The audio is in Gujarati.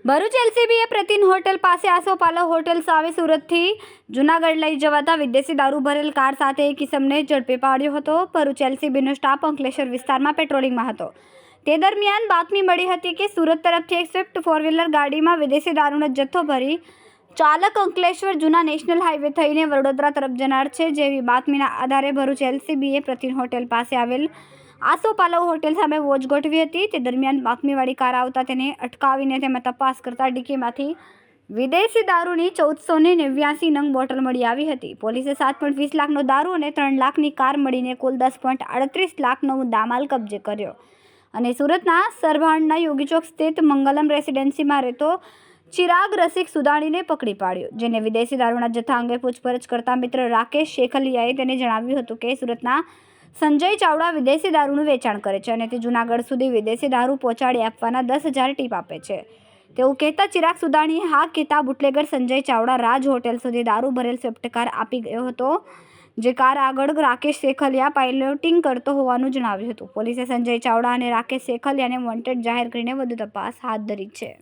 ભરૂચ એલસીબીએ પ્રતિન હોટેલ પાસે આસોપાલવ હોટેલ સામે સુરતથી જૂનાગઢ લઈ જવાતા વિદેશી દારૂ ભરેલ કાર સાથે એક ઇસમને ઝડપી પાડ્યો હતો। ભરૂચ એલસીબીનો સ્ટાફ અંકલેશ્વર વિસ્તારમાં પેટ્રોલિંગમાં હતો। તે દરમિયાન બાતમી મળી હતી કે સુરત તરફથી એક સ્વિફ્ટ ફોર વ્હીલર ગાડીમાં વિદેશી દારૂનો જથ્થો ભરી ચાલક અંકલેશ્વર જૂના નેશનલ હાઈવે થઈને વડોદરા તરફ જનાર છે। જેવી બાતમીના આધારે ભરૂચ એલસીબીએ પ્રતિન હોટેલ પાસે આવેલ આસોપાલવ હોટેલ સામે વોચ ગોઠવી હતી। તે દરમિયાન બાતમીવાળી કાર આવતા તેને અટકાવીને તેમાં તપાસ કરતા ડિક્કીમાંથી વિદેશી દારૂની 1489 નંગ બોટલ મળી આવી હતી। પોલીસે 7.20 લાખનો દારૂ અને 3 લાખની કાર મળીને કુલ 10.38 લાખનો મુદ્દામાલ કબજે કર્યો અને સુરતના સરભાણના યોગી ચોક સ્થિત મંગલમ રેસિડેન્સીમાં રહેતો ચિરાગ રસિક સુદાણીને પકડી પાડ્યો, જેને વિદેશી દારૂના જથ્થા અંગે પૂછપરછ કરતા મિત્ર રાકેશ શેખલિયાએ તેને જણાવ્યું હતું કે સુરતના સંજય ચાવડા વિદેશી દારૂનું વેચાણ કરે છે અને તે જૂનાગઢ સુધી વિદેશી દારૂ પહોંચાડી આપવાના 10,000 ટીપ આપે છે। તેવું કહેતા ચિરાગ સુદાણીએ હા કહેતા બુટલેગર સંજય ચાવડા રાજ હોટેલ સુધી દારૂ ભરેલ સ્વિફ્ટ કાર આપી ગયો હતો, જે કાર આગળ રાકેશ શેખલિયા પાઇલોટિંગ કરતો હોવાનું જણાવ્યું હતું। પોલીસે સંજય ચાવડા અને રાકેશ શેખલિયાને વોન્ટેડ જાહેર કરીને વધુ તપાસ હાથ ધરી છે।